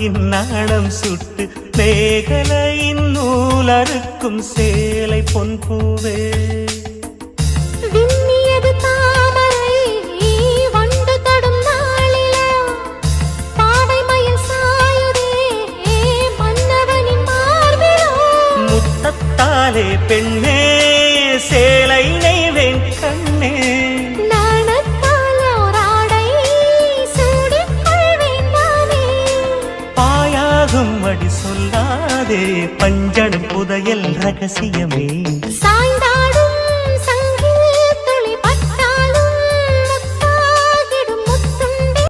ஆணியின் நாணம் சுட்டு மேகலையின் நூலறுக்கும் சேலை பொன் பூவே விண்ணியது தாமரை வண்டு தடும் நாளிலா பாவை மயில் சாயுதே மன்னவனின் மார்பிலோ முத்தத்தாலே பெண்ணே சேலை நெய்வேன் கண்ணே நாணத்தால் ஓராடை சூடிக் கொள்வேன் நானே பாயாகும் அடி சொல்லாதே பஞ்சணம் புதையல் ரகசியமே சாய்ந்த